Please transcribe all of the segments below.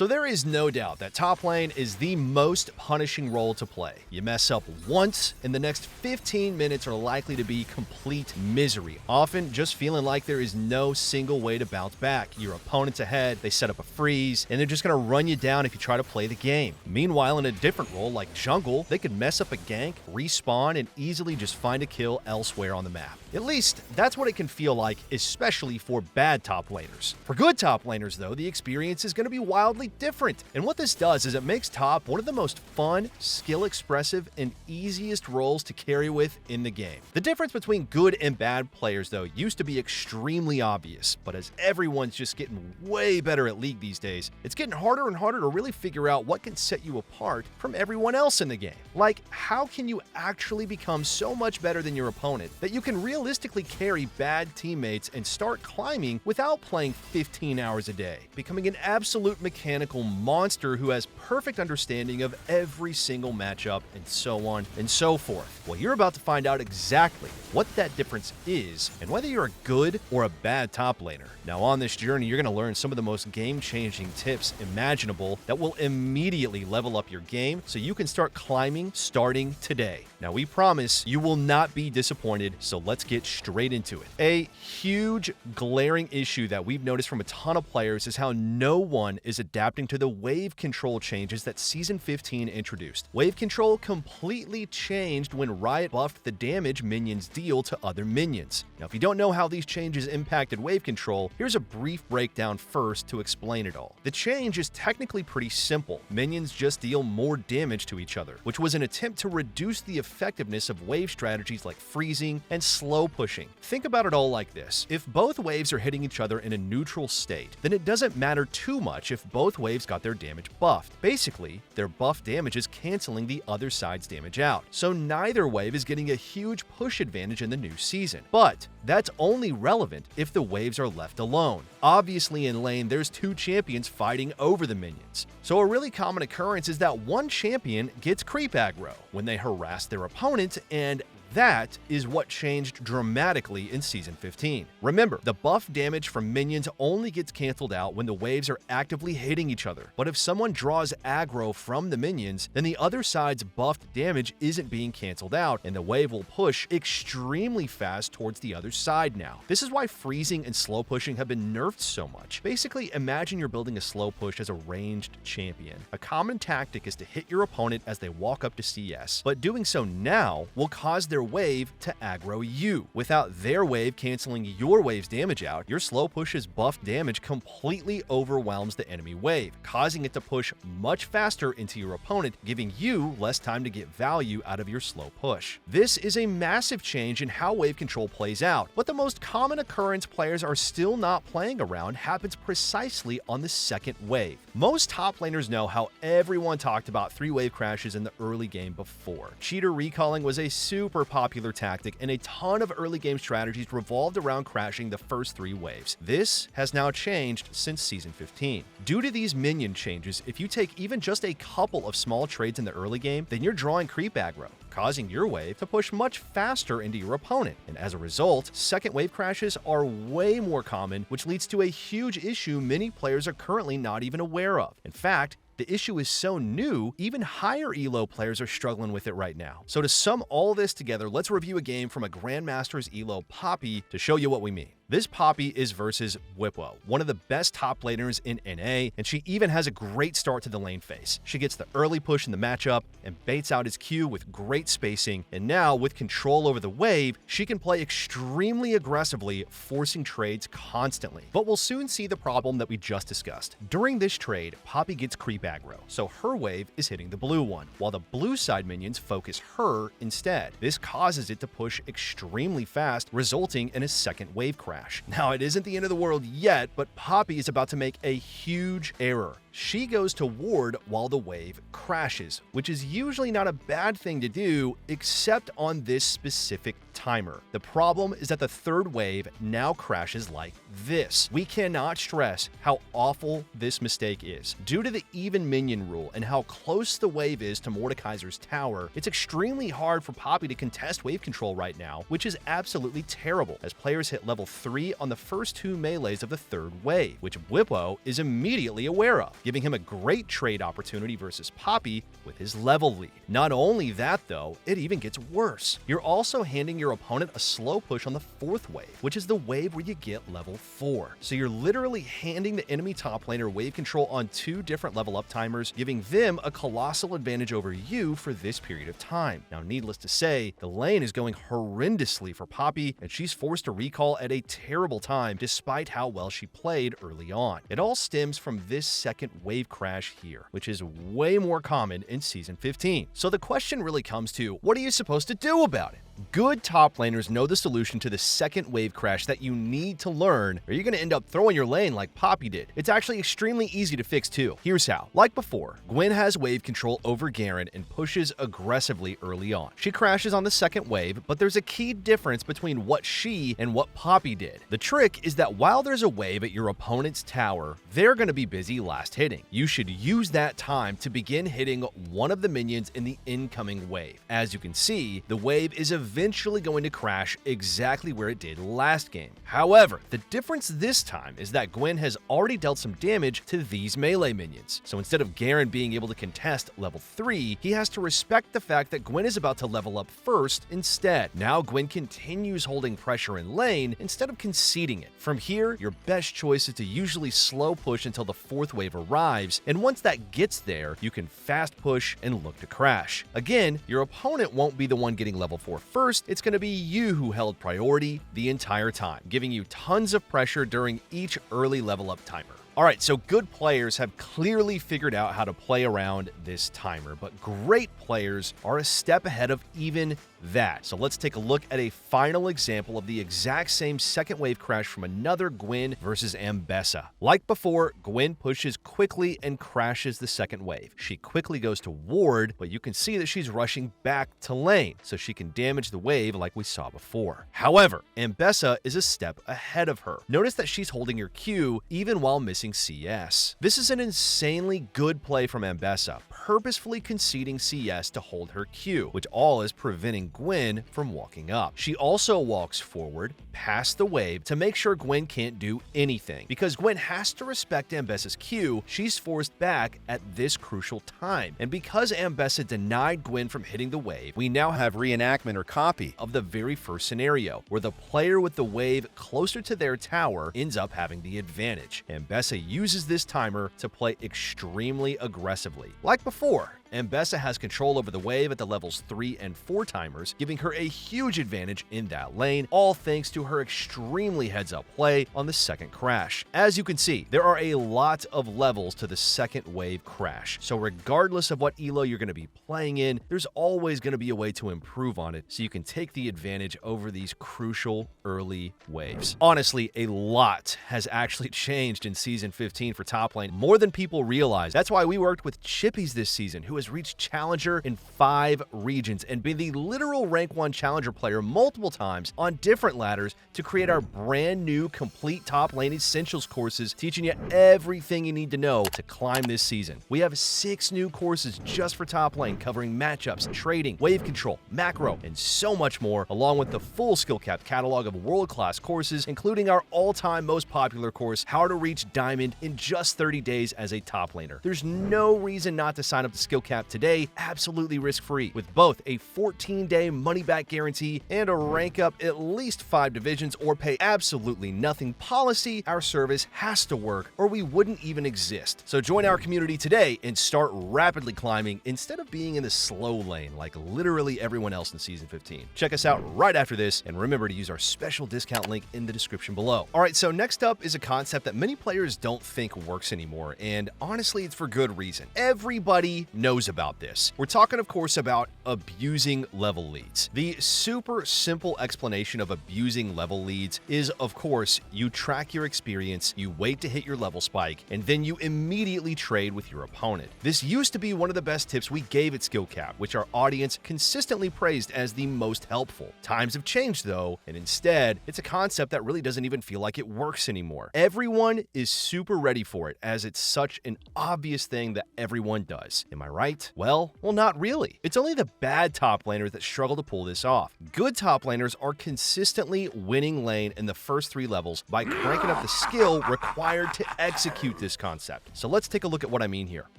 So there is no doubt that top lane is the most punishing role to play. You mess up once, and the next 15 minutes are likely to be complete misery, often just feeling like there is no single way to bounce back. Your opponent's ahead, they set up a freeze, and they're just going to run you down if you try to play the game. Meanwhile, in a different role like jungle, they could mess up a gank, respawn, and easily just find a kill elsewhere on the map. At least, that's what it can feel like, especially for bad top laners. For good top laners, though, the experience is going to be wildly different. And what this does is it makes top one of the most fun, skill-expressive, and easiest roles to carry with in the game. The difference between good and bad players, though, used to be extremely obvious, but as everyone's just getting way better at League these days, it's getting harder and harder to really figure out what can set you apart from everyone else in the game. Like, how can you actually become so much better than your opponent that you can realistically carry bad teammates and start climbing without playing 15 hours a day, becoming an absolute mechanical monster who has perfect understanding of every single matchup and so on and so forth? Well, you're about to find out exactly what that difference is and whether you're a good or a bad top laner. Now, on this journey, you're going to learn some of the most game-changing tips imaginable that will immediately level up your game so you can start climbing starting today. Now, we promise you will not be disappointed, so let's get straight into it. A huge, glaring issue that we've noticed from a ton of players is how no one is adapting to the wave control changes that Season 15 introduced. Wave control completely changed when Riot buffed the damage minions deal to other minions. Now, if you don't know how these changes impacted wave control, here's a brief breakdown first to explain it all. The change is technically pretty simple. Minions just deal more damage to each other, which was an attempt to reduce the effectiveness of wave strategies like freezing and slow pushing. Think about it all like this. If both waves are hitting each other in a neutral state, then it doesn't matter too much if both waves got their damage buffed. Basically, their buff damage is canceling the other side's damage out, so neither wave is getting a huge push advantage in the new season. But that's only relevant if the waves are left alone. Obviously, in lane, there's two champions fighting over the minions. So a really common occurrence is that one champion gets creep aggro when they harass their opponent, and that is what changed dramatically in Season 15. Remember, the buff damage from minions only gets canceled out when the waves are actively hitting each other. But if someone draws aggro from the minions, then the other side's buffed damage isn't being canceled out, and the wave will push extremely fast towards the other side now. This is why freezing and slow pushing have been nerfed so much. Basically, imagine you're building a slow push as a ranged champion. A common tactic is to hit your opponent as they walk up to CS, but doing so now will cause their wave to aggro you. Without their wave canceling your wave's damage out, your slow push's buff damage completely overwhelms the enemy wave, causing it to push much faster into your opponent, giving you less time to get value out of your slow push. This is a massive change in how wave control plays out, but the most common occurrence players are still not playing around happens precisely on the second wave. Most top laners know how everyone talked about 3-wave crashes in the early game before. Cheater recalling was a super popular tactic, and a ton of early game strategies revolved around crashing the first 3 waves. This has now changed since Season 15. Due to these minion changes, if you take even just a couple of small trades in the early game, then you're drawing creep aggro, causing your wave to push much faster into your opponent. And as a result, second wave crashes are way more common, which leads to a huge issue many players are currently not even aware of. In fact, the issue is so new, even higher elo players are struggling with it right now. So to sum all this together, let's review a game from a Grandmaster's elo Poppy to show you what we mean. This Poppy is versus Whippo, one of the best top laners in NA, and she even has a great start to the lane phase. She gets the early push in the matchup and baits out his Q with great spacing, and now with control over the wave, she can play extremely aggressively, forcing trades constantly. But we'll soon see the problem that we just discussed. During this trade, Poppy gets creep aggro, so her wave is hitting the blue one, while the blue side minions focus her instead. This causes it to push extremely fast, resulting in a second wave crash. Now, it isn't the end of the world yet, but Poppy is about to make a huge error. She goes to ward while the wave crashes, which is usually not a bad thing to do, except on this specific timer. The problem is that the third wave now crashes like this. We cannot stress how awful this mistake is. Due to the even minion rule and how close the wave is to Mordekaiser's tower, it's extremely hard for Poppy to contest wave control right now, which is absolutely terrible, as players hit level 3 on the first 2 melees of the third wave, which Whippo is immediately aware of. giving him a great trade opportunity versus Poppy with his level lead. Not only that though, it even gets worse. You're also handing your opponent a slow push on the 4th wave, which is the wave where you get level 4. So you're literally handing the enemy top laner wave control on 2 different level up timers, giving them a colossal advantage over you for this period of time. Now, needless to say, the lane is going horrendously for Poppy, and she's forced to recall at a terrible time despite how well she played early on. It all stems from this second wave crash here, which is way more common in Season 15. So the question really comes to, what are you supposed to do about it? Good top laners know the solution to the second wave crash that you need to learn, or you're going to end up throwing your lane like Poppy did. It's actually extremely easy to fix too. Here's how. Like before, Gwen has wave control over Garen and pushes aggressively early on. She crashes on the second wave, but there's a key difference between what she and what Poppy did. The trick is that while there's a wave at your opponent's tower, they're going to be busy last hitting. You should use that time to begin hitting one of the minions in the incoming wave. As you can see, the wave is eventually going to crash exactly where it did last game. However, the difference this time is that Gwen has already dealt some damage to these melee minions. So instead of Garen being able to contest level 3, he has to respect the fact that Gwen is about to level up first instead. Now Gwen continues holding pressure in lane instead of conceding it. From here, your best choice is to usually slow push until the 4th wave arrives, and once that gets there, you can fast push and look to crash. Again, your opponent won't be the one getting level 4 first, it's going to be you who held priority the entire time, giving you tons of pressure during each early level up timer. Alright, so good players have clearly figured out how to play around this timer, but great players are a step ahead of even that. So let's take a look at a final example of the exact same second wave crash from another Gwen versus Ambessa. Like before, Gwen pushes quickly and crashes the second wave. She quickly goes to ward, but you can see that she's rushing back to lane, so she can damage the wave like we saw before. However, Ambessa is a step ahead of her. Notice that she's holding her Q even while missing CS. This is an insanely good play from Ambessa, purposefully conceding CS to hold her Q, which all is preventing Gwen from walking up. She also walks forward, past the wave, to make sure Gwen can't do anything. Because Gwen has to respect Ambessa's Q, she's forced back at this crucial time. And because Ambessa denied Gwen from hitting the wave, we now have reenactment or copy of the very first scenario, where the player with the wave closer to their tower ends up having the advantage. Ambessa uses this timer to play extremely aggressively. Like before, Ambessa has control over the wave at the levels 3 and 4 timers, giving her a huge advantage in that lane, all thanks to her extremely heads-up play on the second crash. As you can see, there are a lot of levels to the second wave crash, so regardless of what elo you're going to be playing in, there's always going to be a way to improve on it so you can take the advantage over these crucial early waves. Honestly, a lot has actually changed in Season 15 for top lane, more than people realize. That's why we worked with Chippies this season, who has reached Challenger in 5 regions and been the literal rank 1 Challenger player multiple times on different ladders to create our brand new complete top lane essentials courses, teaching you everything you need to know to climb this season. We have 6 new courses just for top lane, covering matchups, trading, wave control, macro, and so much more, along with the full skill cap catalog of world-class courses, including our all-time most popular course, How to Reach Diamond in just 30 days as a top laner. There's no reason not to sign up to skill cap today, absolutely risk-free, with both a 14-day money-back guarantee and a rank up at least 5 divisions or pay absolutely nothing policy. Our service has to work or we wouldn't even exist. So join our community today and start rapidly climbing instead of being in the slow lane like literally everyone else in Season 15. Check us out right after this, and remember to use our special discount link in the description below. Alright, so next up is a concept that many players don't think works anymore, and honestly it's for good reason. Everybody knows about this. We're talking, of course, about abusing level leads. The super simple explanation of abusing level leads is, of course, you track your experience, you wait to hit your level spike, and then you immediately trade with your opponent. This used to be one of the best tips we gave at Skill Cap, which our audience consistently praised as the most helpful. Times have changed though, and instead, it's a concept that really doesn't even feel like it works anymore. Everyone is super ready for it, as it's such an obvious thing that everyone does. Am I right? right? Well, not really. It's only the bad top laners that struggle to pull this off. Good top laners are consistently winning lane in the first 3 levels by cranking up the skill required to execute this concept. So let's take a look at what I mean here.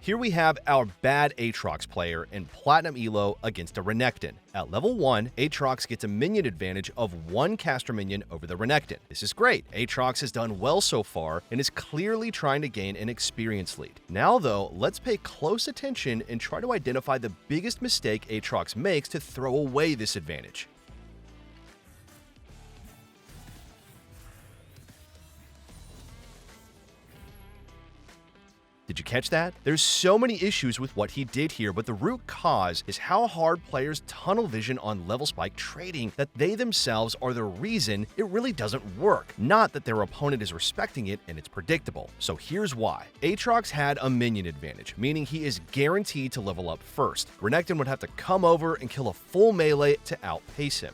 Here we have our bad Aatrox player in Platinum Elo against a Renekton. At level 1, Aatrox gets a minion advantage of 1 caster minion over the Renekton. This is great. Aatrox has done well so far and is clearly trying to gain an experience lead. Now though, let's pay close attention and try to identify the biggest mistake Aatrox makes to throw away this advantage. Did you catch that? There's so many issues with what he did here, but the root cause is how hard players tunnel vision on level spike trading that they themselves are the reason it really doesn't work, not that their opponent is respecting it and it's predictable. So here's why. Aatrox had a minion advantage, meaning he is guaranteed to level up first. Renekton would have to come over and kill a full melee to outpace him.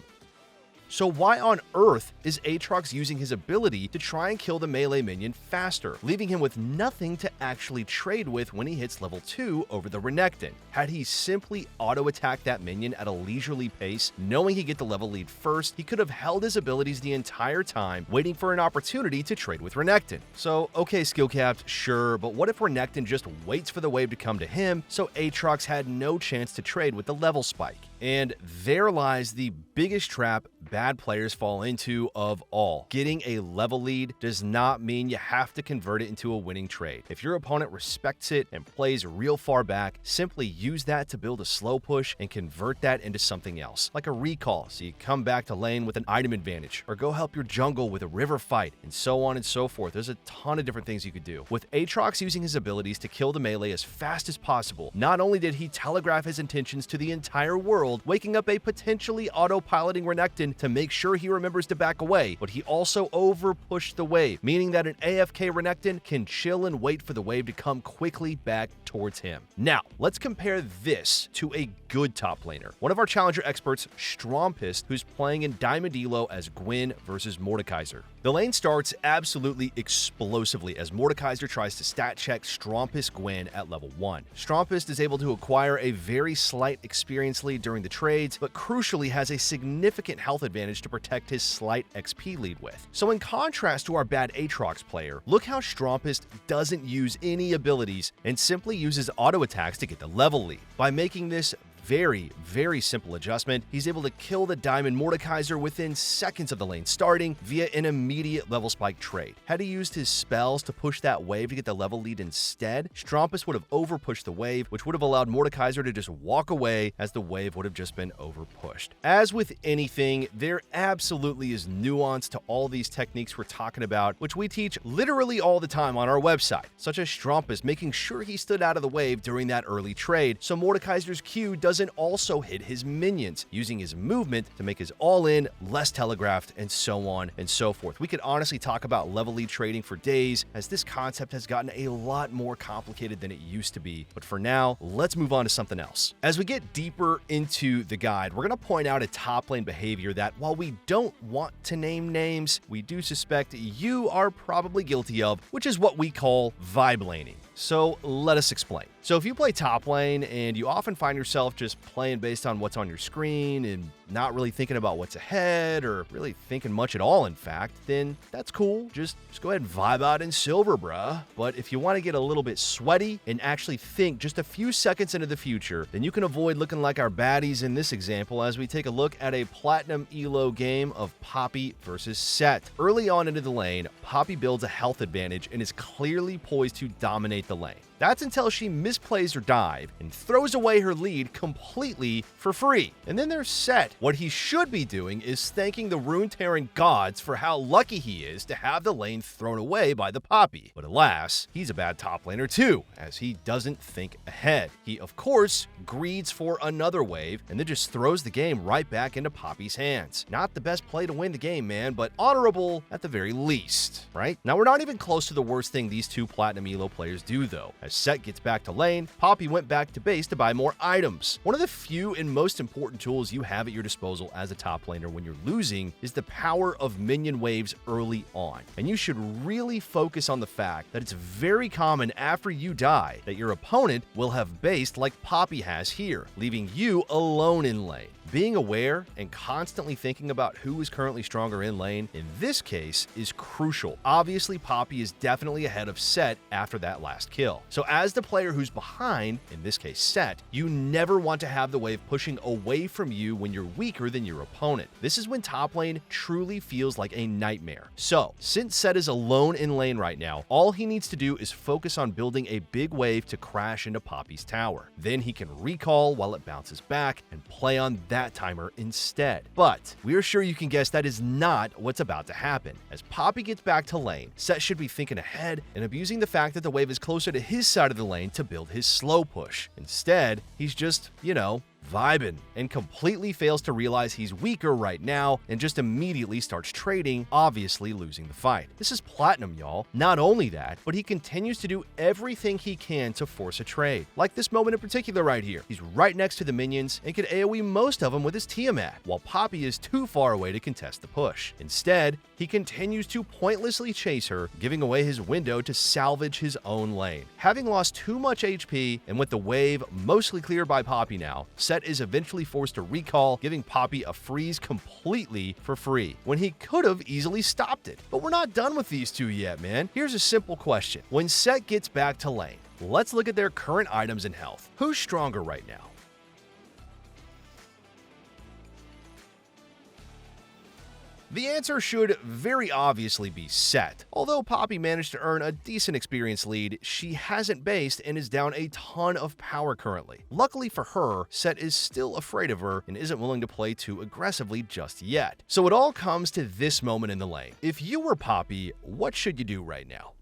So why on earth is Aatrox using his ability to try and kill the melee minion faster, leaving him with nothing to actually trade with when he hits level 2 over the Renekton? Had he simply auto-attacked that minion at a leisurely pace, knowing he'd get the level lead first, he could have held his abilities the entire time, waiting for an opportunity to trade with Renekton. So, okay, skill capped, sure, but what if Renekton just waits for the wave to come to him, so Aatrox had no chance to trade with the level spike? And there lies the biggest trap bad players fall into of all. Getting a level lead does not mean you have to convert it into a winning trade. If your opponent respects it and plays real far back, simply use that to build a slow push and convert that into something else, like a recall, so you come back to lane with an item advantage, or go help your jungle with a river fight, and so on and so forth. There's a ton of different things you could do. With Aatrox using his abilities to kill the melee as fast as possible, not only did he telegraph his intentions to the entire world, waking up a potentially autopiloting Renekton to make sure he remembers to back away, but he also over-pushed the wave, meaning that an AFK Renekton can chill and wait for the wave to come quickly back towards him. Now, let's compare this to a good top laner. One of our challenger experts, Strompist, who's playing in Diamond Elo as Gwen versus Mordekaiser. The lane starts absolutely explosively as Mordekaiser tries to stat check Strompist Gwen at level 1. Strompist is able to acquire a very slight experience lead during the trades, but crucially has a significant health advantage to protect his slight XP lead with. So in contrast to our bad Aatrox player, look how Strompist doesn't use any abilities and simply uses auto attacks to get the level lead. By making this very simple adjustment, he's able to kill the Diamond Mordekaiser within seconds of the lane starting via an immediate level spike trade. Had he used his spells to push that wave to get the level lead instead, Strompus would have overpushed the wave, which would have allowed Mordekaiser to just walk away as the wave would have just been overpushed. As with anything, there absolutely is nuance to all these techniques we're talking about, which we teach literally all the time on our website, such as Strompus making sure he stood out of the wave during that early trade, so Mordekaiser's Q doesn't also hit his minions, using his movement to make his all-in less telegraphed, and so on and so forth. We could honestly talk about level lead trading for days, as this concept has gotten a lot more complicated than it used to be. But for now, let's move on to something else. As we get deeper into the guide, we're going to point out a top lane behavior that, while we don't want to name names, we do suspect you are probably guilty of, which is what we call vibe laning. So let us explain. So if you play top lane and you often find yourself just playing based on what's on your screen and not really thinking about what's ahead or really thinking much at all, in fact, then that's cool. Just go ahead and vibe out in silver, bruh. But if you want to get a little bit sweaty and actually think just a few seconds into the future, then you can avoid looking like our baddies in this example as we take a look at a Platinum Elo game of Poppy versus Set. Early on into the lane, Poppy builds a health advantage and is clearly poised to dominate the lane. That's until she misplays her dive and throws away her lead completely for free. And then there's Set. What he should be doing is thanking the rune-tearing gods for how lucky he is to have the lane thrown away by the Poppy. But alas, he's a bad top laner too, as he doesn't think ahead. He, of course, greeds for another wave and then just throws the game right back into Poppy's hands. Not the best play to win the game, man, but honorable at the very least, right? Now, we're not even close to the worst thing these two Platinum Elo players do, though. As Set gets back to lane, Poppy went back to base to buy more items. One of the few and most important tools you have at your disposal as a top laner when you're losing is the power of minion waves early on. And you should really focus on the fact that it's very common after you die that your opponent will have based like Poppy has here, leaving you alone in lane. Being aware and constantly thinking about who is currently stronger in lane in this case is crucial. Obviously, Poppy is definitely ahead of Set after that last kill. So as the player who's behind, in this case Set, you never want to have the wave pushing away from you when you're weaker than your opponent. This is when top lane truly feels like a nightmare. So, since Set is alone in lane right now, all he needs to do is focus on building a big wave to crash into Poppy's tower. Then he can recall while it bounces back and play on that timer instead. But we are sure you can guess that is not what's about to happen. As Poppy gets back to lane, Set should be thinking ahead and abusing the fact that the wave is closer to his side of the lane to build his slow push. Instead, he's just, vibing and completely fails to realize he's weaker right now and just immediately starts trading, obviously losing the fight. This is platinum, y'all. Not only that, but he continues to do everything he can to force a trade. Like this moment in particular right here. He's right next to the minions and can AoE most of them with his Tiamat, while Poppy is too far away to contest the push. Instead, he continues to pointlessly chase her, giving away his window to salvage his own lane. Having lost too much HP and with the wave mostly cleared by Poppy now, Set is eventually forced to recall, giving Poppy a freeze completely for free, when he could have easily stopped it. But we're not done with these two yet, man. Here's a simple question. When Set gets back to lane, let's look at their current items and health. Who's stronger right now? The answer should very obviously be Set. Although Poppy managed to earn a decent experience lead, she hasn't based and is down a ton of power currently. Luckily for her, Set is still afraid of her and isn't willing to play too aggressively just yet. So it all comes to this moment in the lane. If you were Poppy, what should you do right now?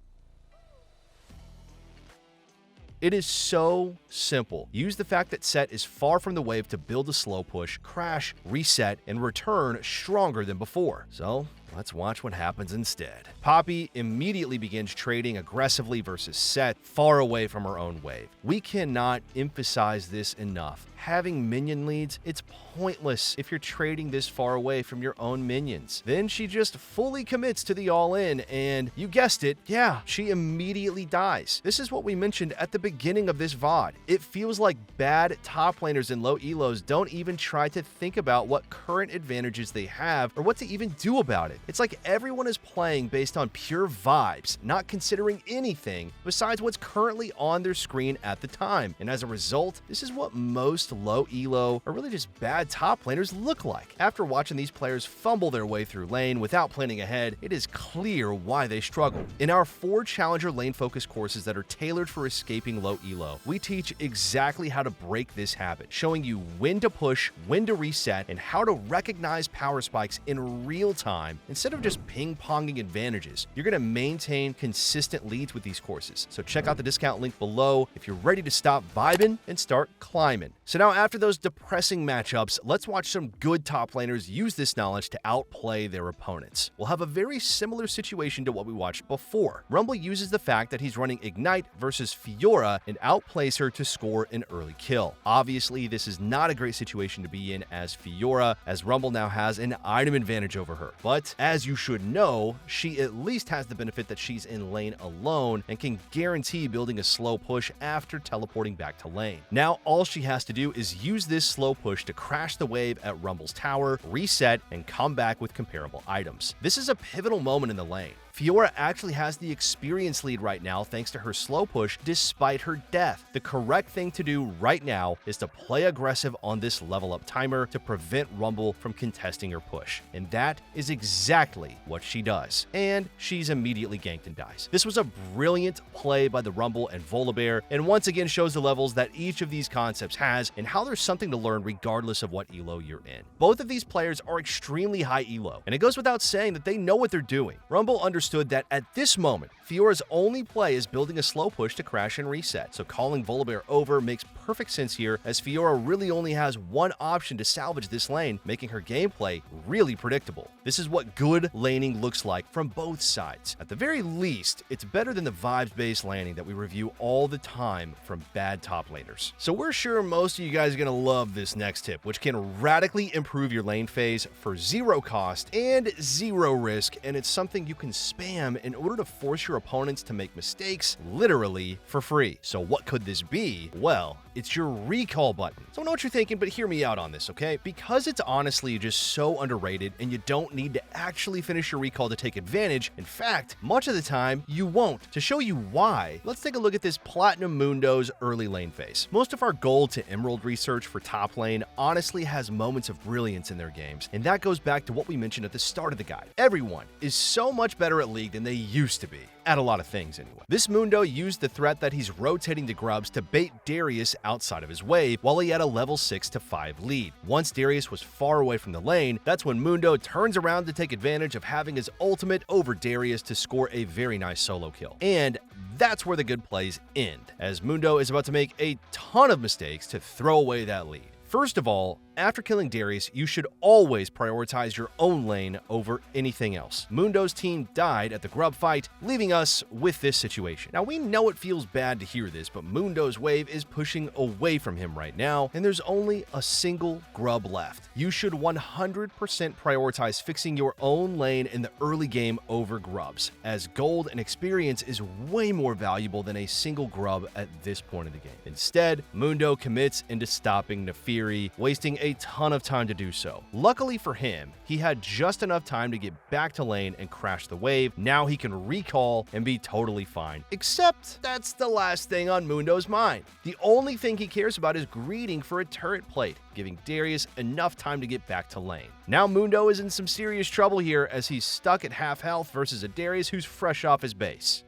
It is so simple. Use the fact that Set is far from the wave to build a slow push, crash, reset, and return stronger than before. So, let's watch what happens instead. Poppy immediately begins trading aggressively versus Set, far away from her own wave. We cannot emphasize this enough. Having minion leads, it's pointless if you're trading this far away from your own minions. Then she just fully commits to the all-in, and you guessed it, yeah, she immediately dies. This is what we mentioned at the beginning of this VOD. It feels like bad top laners and low elos don't even try to think about what current advantages they have or what to even do about it. It's like everyone is playing based on pure vibes, not considering anything besides what's currently on their screen at the time. And as a result, this is what most low elo or really just bad top laners look like. After watching these players fumble their way through lane without planning ahead, it is clear why they struggle. In our 4 challenger lane focus courses that are tailored for escaping low elo, we teach exactly how to break this habit, showing you when to push, when to reset, and how to recognize power spikes in real time instead of just ping-ponging advantages. You're going to maintain consistent leads with these courses. So check out the discount link below if you're ready to stop vibing and start climbing. So now after those depressing matchups, let's watch some good top laners use this knowledge to outplay their opponents. We'll have a very similar situation to what we watched before. Rumble uses the fact that he's running Ignite versus Fiora and outplays her to score an early kill. Obviously, this is not a great situation to be in as Fiora, as Rumble now has an item advantage over her. But as you should know, she at least has the benefit that she's in lane alone and can guarantee building a slow push after teleporting back to lane. Now, all she has to do is use this slow push to crash the wave at Rumble's tower, reset, and come back with comparable items. This is a pivotal moment in the lane. Fiora actually has the experience lead right now thanks to her slow push despite her death. The correct thing to do right now is to play aggressive on this level up timer to prevent Rumble from contesting her push. And that is exactly what she does. And she's immediately ganked and dies. This was a brilliant play by the Rumble and Volibear, and once again shows the levels that each of these concepts has and how there's something to learn regardless of what elo you're in. Both of these players are extremely high elo, and it goes without saying that they know what they're doing. Rumble understood that at this moment, Fiora's only play is building a slow push to crash and reset, so calling Volibear over makes perfect sense here, as Fiora really only has one option to salvage this lane, making her gameplay really predictable. This is what good laning looks like from both sides. At the very least, it's better than the vibes-based laning that we review all the time from bad top laners. So we're sure most of you guys are going to love this next tip, which can radically improve your lane phase for zero cost and zero risk, and it's something you can spam in order to force your opponents to make mistakes literally for free. So what could this be? Well, it's your recall button. So I know what you're thinking, but hear me out on this, okay? Because it's honestly just so underrated and you don't need to actually finish your recall to take advantage. In fact, much of the time, you won't. To show you why, let's take a look at this Platinum Mundo's early lane phase. Most of our gold to emerald research for top lane honestly has moments of brilliance in their games, and that goes back to what we mentioned at the start of the guide. Everyone is so much better at League than they used to be. At a lot of things, anyway. This Mundo used the threat that he's rotating the grubs to bait Darius outside of his wave while he had a level 6 to 5 lead. Once Darius was far away from the lane, that's when Mundo turns around to take advantage of having his ultimate over Darius to score a very nice solo kill. And that's where the good plays end, as Mundo is about to make a ton of mistakes to throw away that lead. First of all, after killing Darius, you should always prioritize your own lane over anything else. Mundo's team died at the grub fight, leaving us with this situation. Now, we know it feels bad to hear this, but Mundo's wave is pushing away from him right now, and there's only a single grub left. You should 100% prioritize fixing your own lane in the early game over grubs, as gold and experience is way more valuable than a single grub at this point of the game. Instead, Mundo commits into stopping Nefiri, wasting a ton of time to do so. Luckily for him, he had just enough time to get back to lane and crash the wave. Now he can recall and be totally fine. Except that's the last thing on Mundo's mind. The only thing he cares about is greeting for a turret plate, giving Darius enough time to get back to lane. Now Mundo is in some serious trouble here, as he's stuck at half health versus a Darius who's fresh off his base.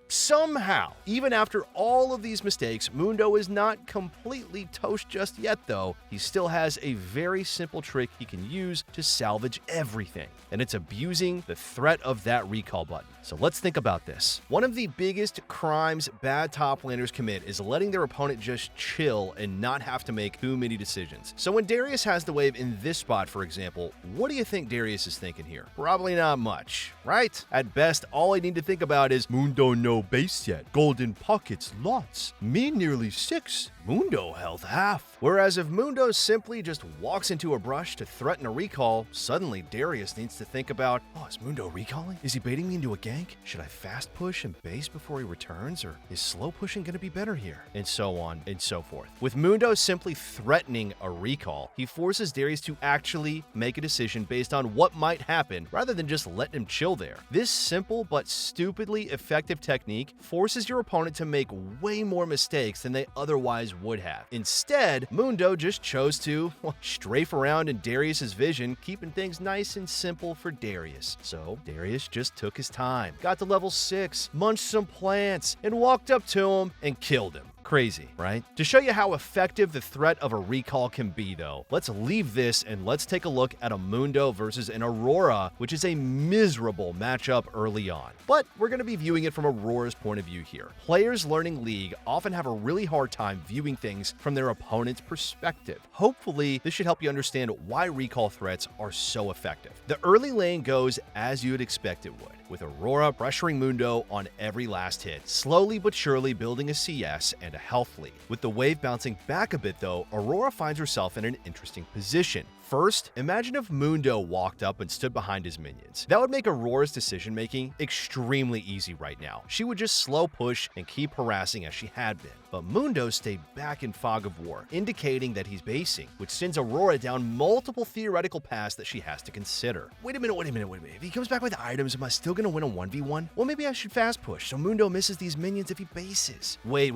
Somehow, even after all of these mistakes, Mundo is not completely toast just yet though. He still has a very simple trick he can use to salvage everything, and it's abusing the threat of that recall button. So let's think about this. One of the biggest crimes bad top laners commit is letting their opponent just chill and not have to make too many decisions. So when Darius has the wave in this spot, for example, what do you think Darius is thinking here? Probably not much, right? At best, all I need to think about is Mundo no base yet, golden pockets lots, me nearly 6, Mundo health half. Whereas if Mundo simply just walks into a brush to threaten a recall, suddenly Darius needs to think about, oh, is Mundo recalling? Is he baiting me into a gank? Should I fast push and base before he returns, or is slow pushing going to be better here? And so on and so forth. With Mundo simply threatening a recall, he forces Darius to actually make a decision based on what might happen rather than just letting him chill there. This simple but stupidly effective technique forces your opponent to make way more mistakes than they otherwise would have. Instead, Mundo just chose to strafe around in Darius's vision, keeping things nice and simple for Darius. So Darius just took his time, got to level 6, munched some plants, and walked up to him and killed him. Crazy, right? To show you how effective the threat of a recall can be though, let's leave this and let's take a look at a Mundo versus an Aurora, which is a miserable matchup early on. But we're going to be viewing it from Aurora's point of view here. Players learning League often have a really hard time viewing things from their opponent's perspective. Hopefully, this should help you understand why recall threats are so effective. The early lane goes as you'd expect it would, with Aurora pressuring Mundo on every last hit, slowly but surely building a CS and a health lead. With the wave bouncing back a bit though, Aurora finds herself in an interesting position. First, imagine if Mundo walked up and stood behind his minions. That would make Aurora's decision-making extremely easy right now. She would just slow push and keep harassing as she had been. But Mundo stayed back in Fog of War, indicating that he's basing, which sends Aurora down multiple theoretical paths that she has to consider. Wait a minute. If he comes back with items, am I still gonna win a 1v1? Well, maybe I should fast push, so Mundo misses these minions if he bases. Wait.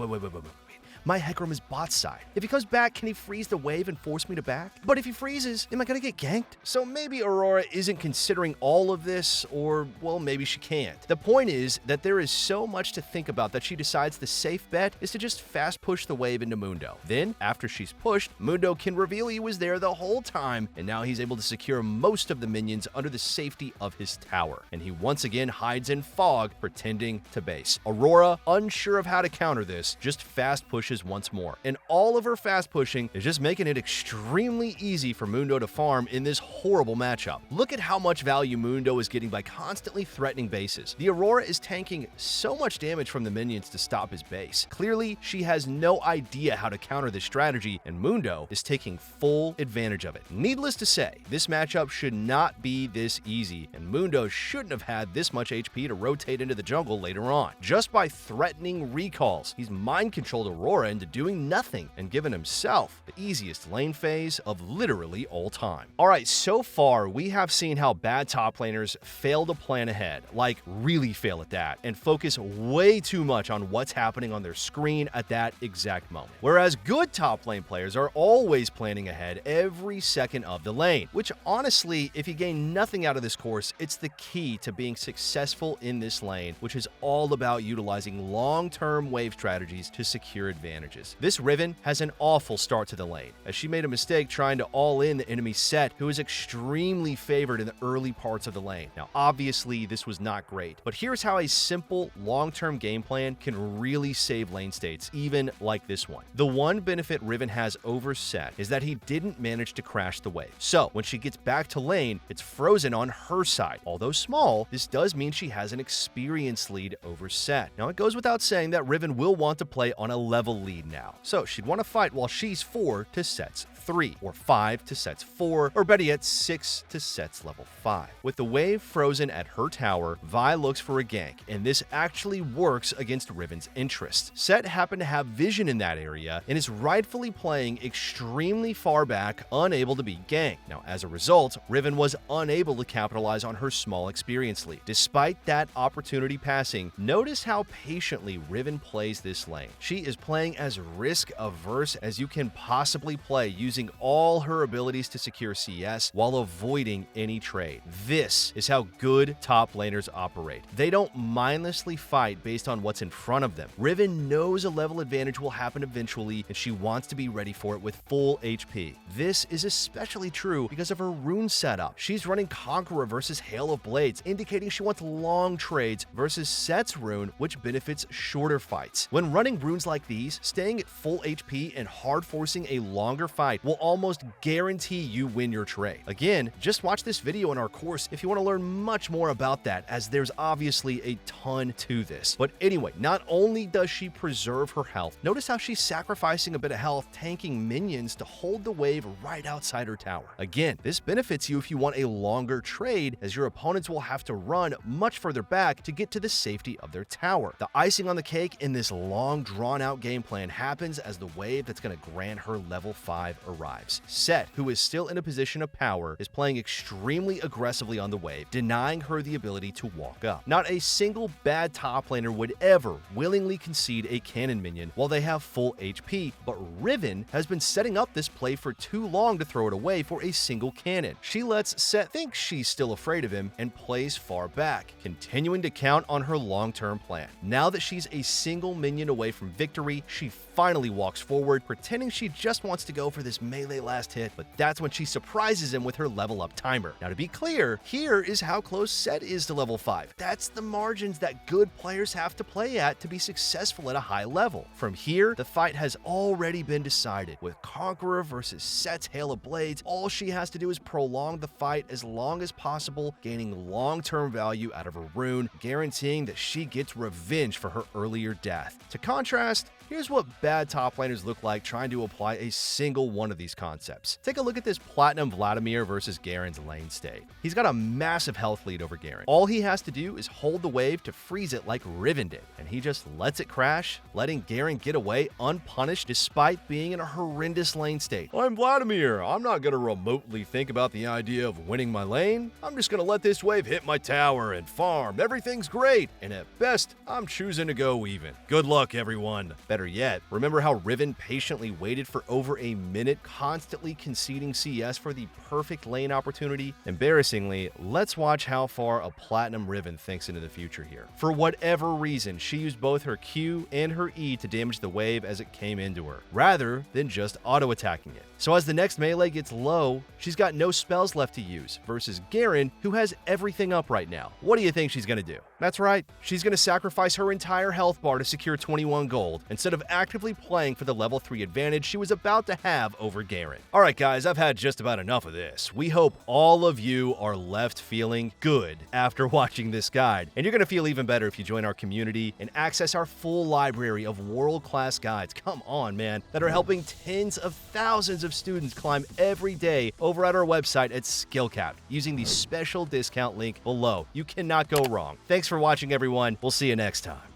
My Hecarim is bot side. If he comes back, can he freeze the wave and force me to back? But if he freezes, am I gonna get ganked? So maybe Aurora isn't considering all of this, or, well, maybe she can't. The point is that there is so much to think about that she decides the safe bet is to just fast push the wave into Mundo. Then, after she's pushed, Mundo can reveal he was there the whole time, and now he's able to secure most of the minions under the safety of his tower. And he once again hides in fog, pretending to base. Aurora, unsure of how to counter this, just fast pushes pushes once more, and all of her fast pushing is just making it extremely easy for Mundo to farm in this horrible matchup. Look at how much value Mundo is getting by constantly threatening bases. The Aurora is tanking so much damage from the minions to stop his base. Clearly, she has no idea how to counter this strategy, and Mundo is taking full advantage of it. Needless to say, this matchup should not be this easy, and Mundo shouldn't have had this much HP to rotate into the jungle later on. Just by threatening recalls, he's mind-controlled Aurora into doing nothing and given himself the easiest lane phase of literally all time. Alright, so far we have seen how bad top laners fail to plan ahead, like really fail at that, and focus way too much on what's happening on their screen at that exact moment. Whereas good top lane players are always planning ahead every second of the lane, which honestly, if you gain nothing out of this course, it's the key to being successful in this lane, which is all about utilizing long-term wave strategies to secure advantages. This Riven has an awful start to the lane, as she made a mistake trying to all-in the enemy Set, who is extremely favored in the early parts of the lane. Now, obviously, this was not great, but here's how a simple, long-term game plan can really save lane states, even like this one. The one benefit Riven has over Set is that he didn't manage to crash the wave. So, when she gets back to lane, it's frozen on her side. Although small, this does mean she has an experience lead over Set. Now, it goes without saying that Riven will want to play on a level lead now. So, she'd want to fight while she's 4 to Set's 3, or 5 to Set's 4, or better yet, 6 to Set's level 5. With the wave frozen at her tower, Vi looks for a gank, and this actually works against Riven's interests. Set happened to have vision in that area, and is rightfully playing extremely far back, unable to be ganked. Now, as a result, Riven was unable to capitalize on her small experience lead. Despite that opportunity passing, notice how patiently Riven plays this lane. She is playing as risk-averse as you can possibly play, using all her abilities to secure CS while avoiding any trade. This is how good top laners operate. They don't mindlessly fight based on what's in front of them. Riven knows a level advantage will happen eventually, and she wants to be ready for it with full HP. This is especially true because of her rune setup. She's running Conqueror versus Hail of Blades, indicating she wants long trades, versus Set's rune, which benefits shorter fights. When running runes like these, staying at full HP and hard forcing a longer fight will almost guarantee you win your trade. Again, just watch this video in our course if you want to learn much more about that, as there's obviously a ton to this. But anyway, not only does she preserve her health, notice how she's sacrificing a bit of health, tanking minions to hold the wave right outside her tower. Again, this benefits you if you want a longer trade, as your opponents will have to run much further back to get to the safety of their tower. The icing on the cake in this long, drawn-out game plan happens as the wave that's going to grant her level 5 arrives. Set, who is still in a position of power, is playing extremely aggressively on the wave, denying her the ability to walk up. Not a single bad top laner would ever willingly concede a cannon minion while they have full HP, but Riven has been setting up this play for too long to throw it away for a single cannon. She lets Set think she's still afraid of him and plays far back, continuing to count on her long-term plan. Now that she's a single minion away from victory, she finally walks forward, pretending she just wants to go for this melee last hit, but that's when she surprises him with her level up timer. Now, to be clear, here is how close Set is to level 5. That's the margins that good players have to play at to be successful at a high level. From here, the fight has already been decided. With Conqueror versus Set's Hail of Blades, all she has to do is prolong the fight as long as possible, gaining long-term value out of her rune, guaranteeing that she gets revenge for her earlier death. To contrast, here's what bad top laners look like trying to apply a single one of these concepts. Take a look at this Platinum Vladimir versus Garen's lane state. He's got a massive health lead over Garen. All he has to do is hold the wave to freeze it like Riven did, and he just lets it crash, letting Garen get away unpunished despite being in a horrendous lane state. I'm Vladimir. I'm not going to remotely think about the idea of winning my lane. I'm just going to let this wave hit my tower and farm. Everything's great, and at best, I'm choosing to go even. Good luck, everyone. Better yet, remember how Riven patiently waited for over a minute, constantly conceding CS for the perfect lane opportunity? Embarrassingly, let's watch how far a Platinum Riven thinks into the future here. For whatever reason, she used both her Q and her E to damage the wave as it came into her, rather than just auto-attacking it. So as the next melee gets low, she's got no spells left to use, versus Garen, who has everything up right now. What do you think she's gonna do? That's right, she's going to sacrifice her entire health bar to secure 21 gold, instead of actively playing for the level 3 advantage she was about to have over Garen. Alright guys, I've had just about enough of this. We hope all of you are left feeling good after watching this guide, and you're going to feel even better if you join our community and access our full library of world-class guides, come on man, that are helping tens of thousands of students climb every day over at our website at SkillCap using the special discount link below. You cannot go wrong. Thanks for watching everyone, we'll see you next time.